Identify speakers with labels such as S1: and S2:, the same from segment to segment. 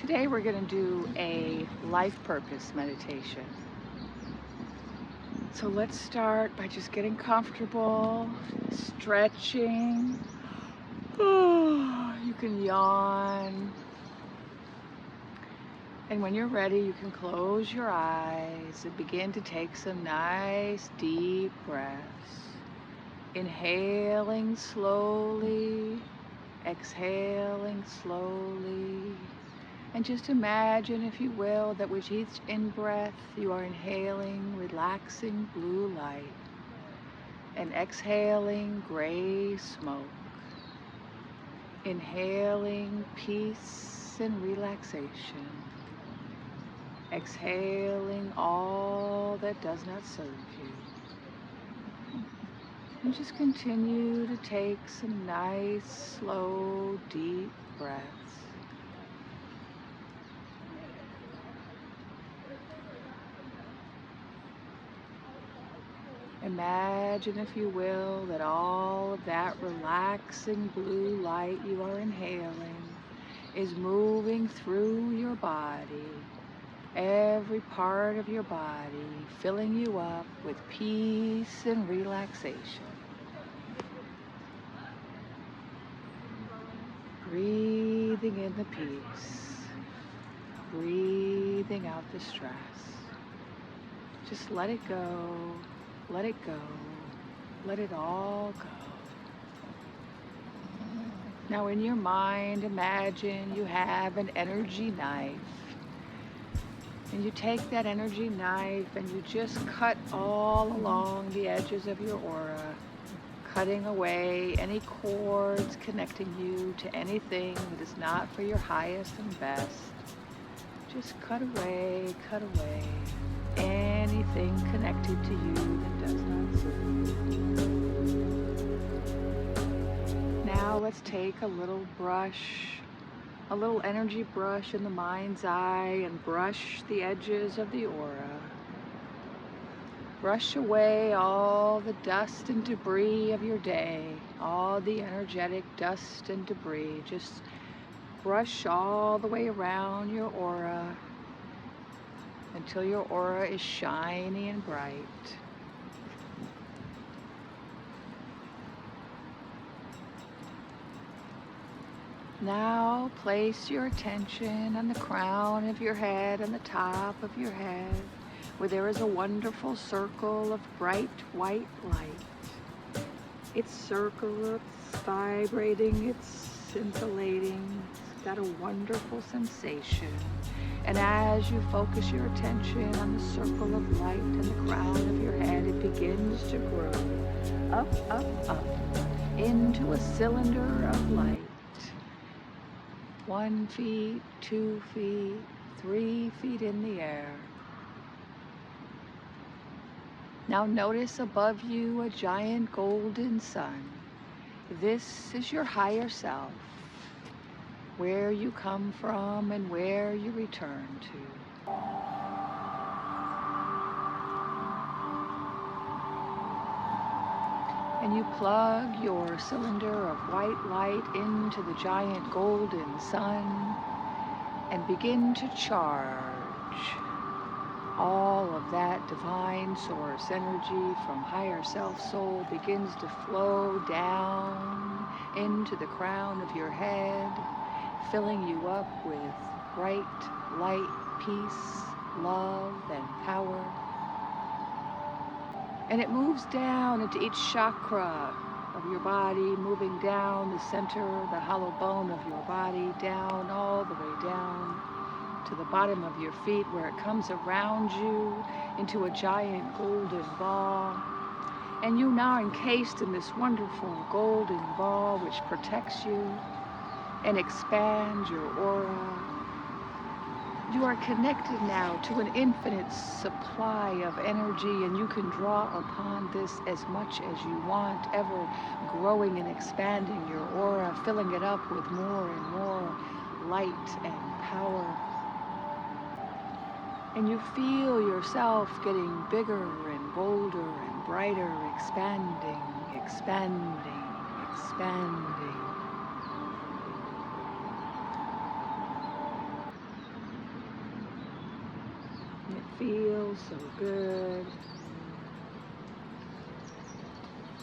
S1: Today we're going to do a life purpose meditation. So let's start by just getting comfortable, stretching. You can yawn. And when you're ready, you can close your eyes and begin to take some nice deep breaths. Inhaling slowly, exhaling slowly. And just imagine, if you will, that with each in-breath you are inhaling relaxing blue light and exhaling gray smoke. Inhaling peace and relaxation. Exhaling all that does not serve you. And just continue to take some nice, slow, deep breaths. Imagine, if you will, that all of that relaxing blue light you are inhaling is moving through your body, every part of your body, filling you up with peace and relaxation. Breathing in the peace, breathing out the stress. Just let it go. Let it go. Let it all go. Now in your mind, imagine you have an energy knife. And you take that energy knife and you just cut all along the edges of your aura, cutting away any cords connecting you to anything that is not for your highest and best. Just cut away anything connected to you that does not serve you. Now let's take a little brush, a little energy brush in the mind's eye, and brush the edges of the aura. Brush away all the dust and debris of your day, all the energetic dust and debris. Just brush all the way around your aura until your aura is shiny and bright. Now place your attention on the crown of your head and the top of your head, where there is a wonderful circle of bright white light. It's circle, it's vibrating, it's scintillating, it's got a wonderful sensation. And as you focus your attention on the circle of light in the crown of your head, it begins to grow up into a cylinder of light. 1 feet, 2 feet, 3 feet in the air. Now notice above you a giant golden sun. This is your higher self, where you come from and where you return to. And you plug your cylinder of white light into the giant golden sun and begin to charge. All of that divine source energy from higher self soul begins to flow down into the crown of your head, filling you up with bright light, peace, love, and power. And it moves down into each chakra of your body, moving down the center, the hollow bone of your body, down, all the way down to the bottom of your feet, where it comes around you into a giant golden ball. And you now are encased in this wonderful golden ball which protects you and expands your aura. You are connected now to an infinite supply of energy, and you can draw upon this as much as you want, ever growing and expanding your aura, filling it up with more and more light and power. And you feel yourself getting bigger and bolder and brighter, expanding, expanding, expanding. feel so good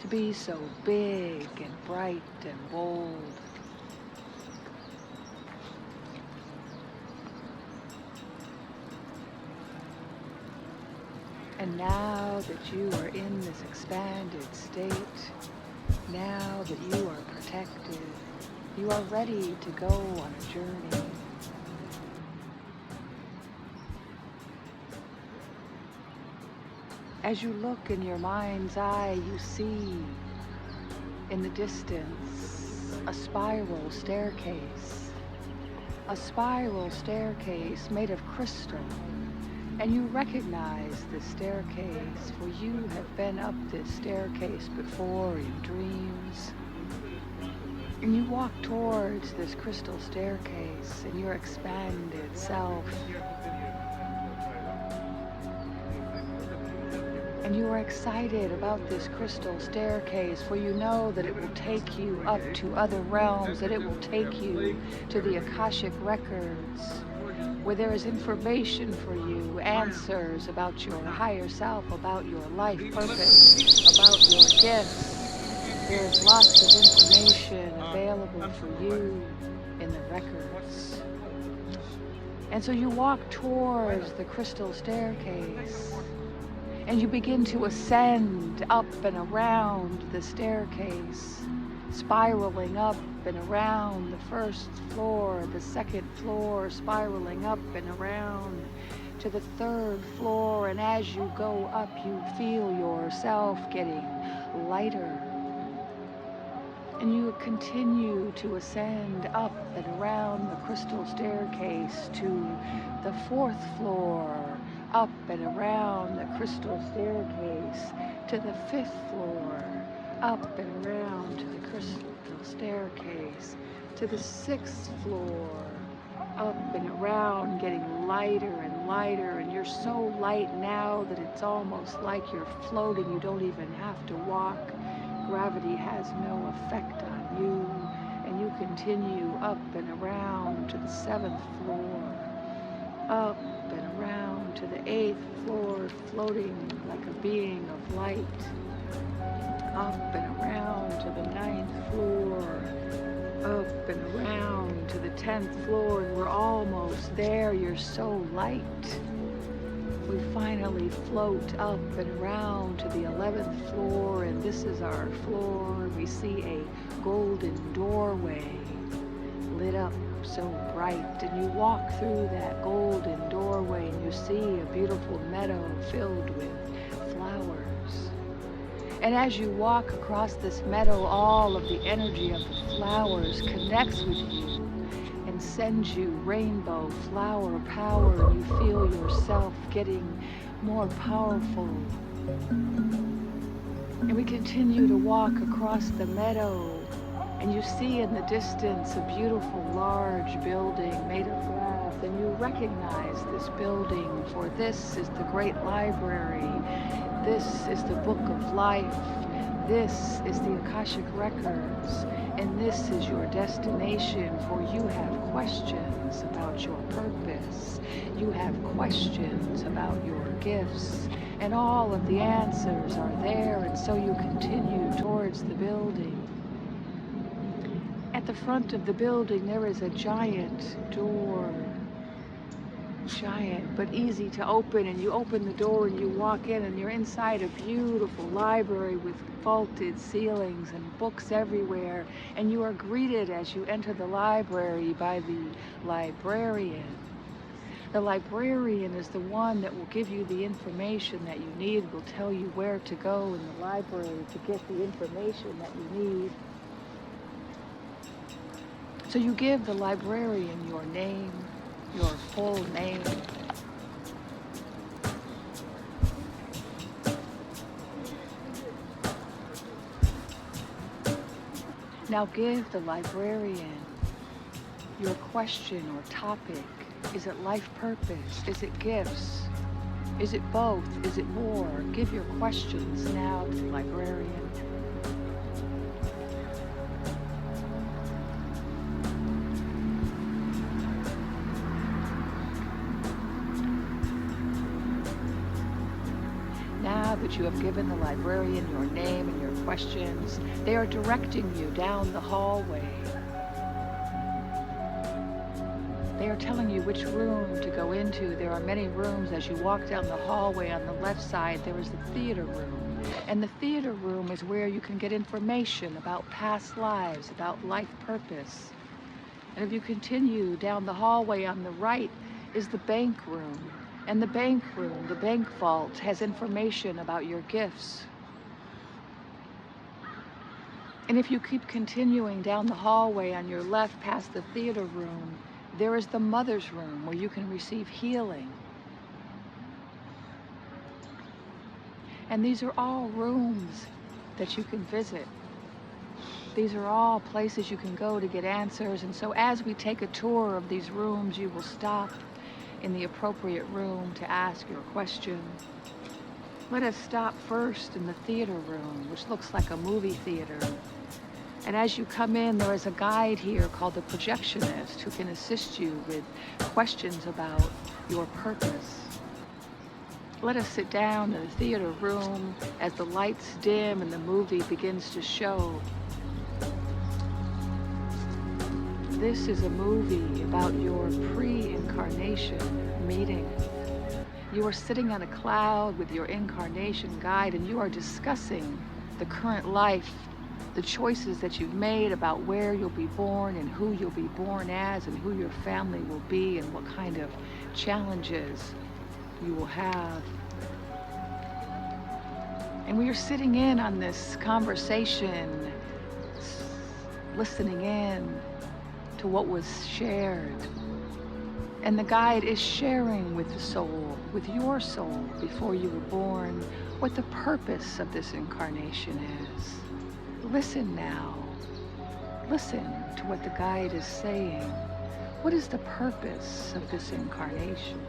S1: to be so big and bright and bold. And now that you are in this expanded state, now that you are protected, you are ready to go on a journey. As you look in your mind's eye, you see in the distance a spiral staircase made of crystal. And you recognize this staircase, for you have been up this staircase before in dreams. And you walk towards this crystal staircase in your expanded self. And you are excited about this crystal staircase, for you know that it will take you up to other realms, that it will take you to the Akashic Records, where there is information for you, answers about your higher self, about your life purpose, about your gifts. There is lots of information available for you in the records. And so you walk towards the crystal staircase, and you begin to ascend up and around the staircase, spiraling up and around the first floor, the second floor, spiraling up and around to the third floor. And as you go up, you feel yourself getting lighter. And you continue to ascend up and around the crystal staircase to the fourth floor, up and around the crystal staircase to the fifth floor, up and around to the crystal staircase to the sixth floor, up and around, getting lighter and lighter. And you're so light now that it's almost like you're floating. You don't even have to walk. Gravity has no effect on you. And you continue up and around to the seventh floor, up and around to the eighth floor, floating like a being of light, up and around to the ninth floor, up and around to the 10th floor, and we're almost there. You're so light. We finally float up and around to the 11th floor, and this is our floor. We see a golden doorway lit up so bright, and you walk through that golden doorway and you see a beautiful meadow filled with flowers. And as you walk across this meadow, all of the energy of the flowers connects with you and sends you rainbow flower power, and you feel yourself getting more powerful. And we continue to walk across the meadow, and you see in the distance a beautiful large building made of glass, and you recognize this building, for this is the great library. This is the book of life. This is the Akashic Records, and this is your destination, for you have questions about your purpose. You have questions about your gifts, and all of the answers are there, and so you continue towards the building. At the front of the building, there is a giant door. Giant, but easy to open, and you open the door and you walk in, and you're inside a beautiful library with vaulted ceilings and books everywhere, and you are greeted as you enter the library by the librarian. The librarian is the one that will give you the information that you need, will tell you where to go in the library to get the information that you need. So you give the librarian your name, your full name. Now give the librarian your question or topic. Is it life purpose? Is it gifts? Is it both? Is it more? Give your questions now to the librarian. that you have given the librarian your name and your questions. They are directing you down the hallway. They are telling you which room to go into. There are many rooms. As you walk down the hallway on the left side, there is the theater room. And the theater room is where you can get information about past lives, about life purpose. And if you continue down the hallway on the right is the bank room. And the bank room, the bank vault, has information about your gifts. And if you keep continuing down the hallway on your left past the theater room, there is the mother's room where you can receive healing. And these are all rooms that you can visit. These are all places you can go to get answers. And so as we take a tour of these rooms, you will stop in the appropriate room to ask your question. Let us stop first in the theater room, which looks like a movie theater. And as you come in, there is a guide here called the projectionist who can assist you with questions about your purpose. Let us sit down in the theater room as the lights dim and the movie begins to show. This is a movie about your pre-incarnation meeting. You are sitting on a cloud with your incarnation guide and you are discussing the current life, the choices that you've made about where you'll be born and who you'll be born as and who your family will be and what kind of challenges you will have. And we are sitting in on this conversation, listening in to what was shared. And the guide is sharing with the soul, with your soul before you were born, what the purpose of this incarnation is. Listen now. Listen to what the guide is saying. What is the purpose of this incarnation?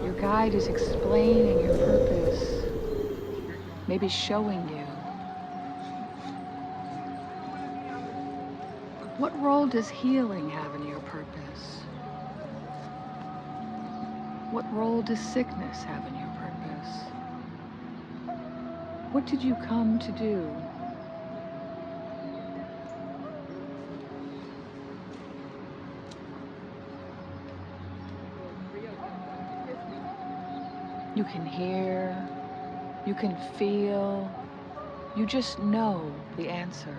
S1: Your guide is explaining your purpose, maybe showing you. What role does healing have in your purpose? What role does sickness have in your purpose? What did you come to do? You can hear, you can feel, you just know the answer.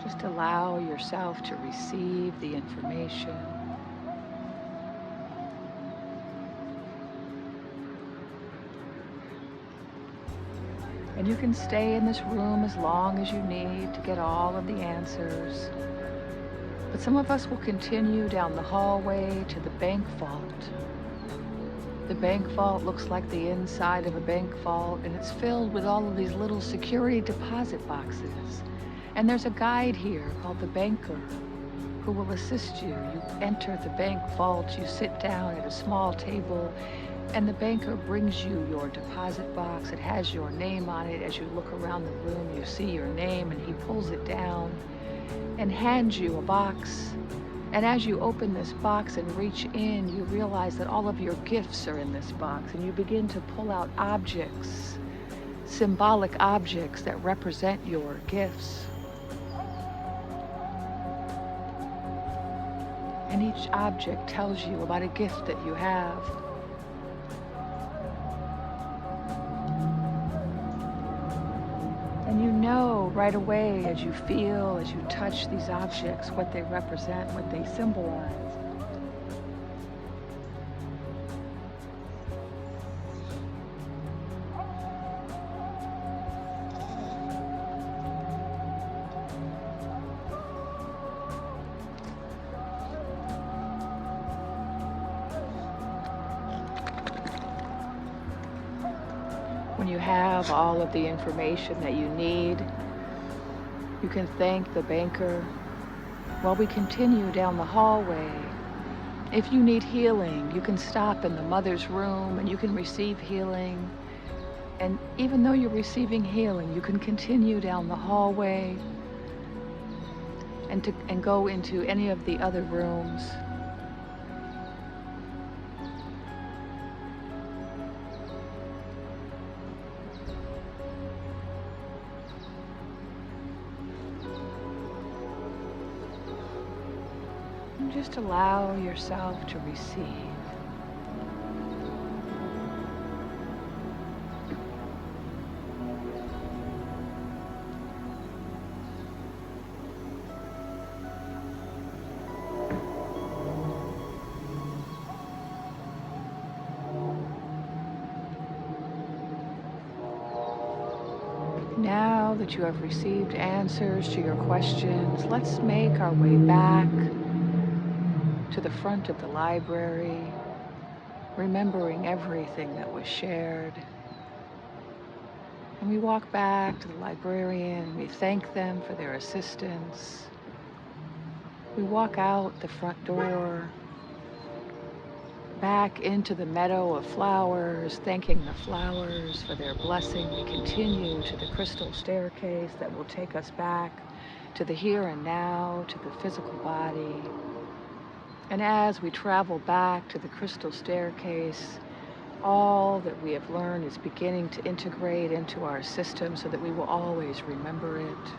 S1: Just allow yourself to receive the information. And you can stay in this room as long as you need to get all of the answers. But some of us will continue down the hallway to the bank vault. The bank vault looks like the inside of a bank vault, and it's filled with all of these little security deposit boxes. And there's a guide here called the banker who will assist you. You enter the bank vault, you sit down at a small table, and the banker brings you your deposit box. It has your name on it. As you look around the room, you see your name, and he pulls it down and hands you a box. And as you open this box and reach in, you realize that all of your gifts are in this box, and you begin to pull out objects, symbolic objects that represent your gifts. And each object tells you about a gift that you have. And you know right away as you feel, as you touch these objects, what they represent, what they symbolize. When you have all of the information that you need, you can thank the banker while we continue down the hallway If you need healing, you can stop in the mother's room and you can receive healing. And even though you're receiving healing, you can continue down the hallway and go into any of the other rooms. And just allow yourself to receive. Now that you have received answers to your questions, let's make our way back to the front of the library, remembering everything that was shared. And we walk back to the librarian and we thank them for their assistance. We walk out the front door, back into the meadow of flowers, thanking the flowers for their blessing. We continue to the crystal staircase that will take us back to the here and now, to the physical body. And as we travel back to the crystal staircase, all that we have learned is beginning to integrate into our system so that we will always remember it.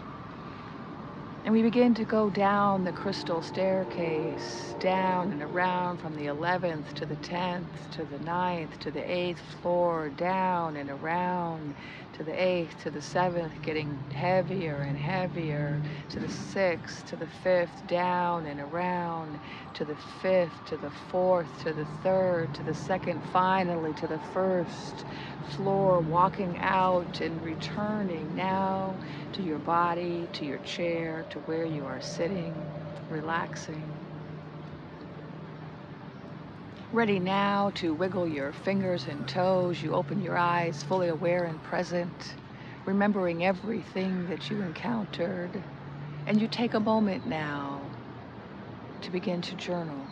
S1: And we begin to go down the crystal staircase, down and around from the 11th to the 10th, to the 9th, to the 8th floor, down and around to the 8th, to the 7th, getting heavier and heavier, to the 6th, to the 5th, down and around, to the 5th, to the 4th, to the 3rd, to the 2nd, finally to the 1st floor, walking out and returning now to your body, to your chair, to where you are sitting, relaxing. Ready now to wiggle your fingers and toes. You open your eyes, fully aware and present, remembering everything that you encountered. And you take a moment now to begin to journal.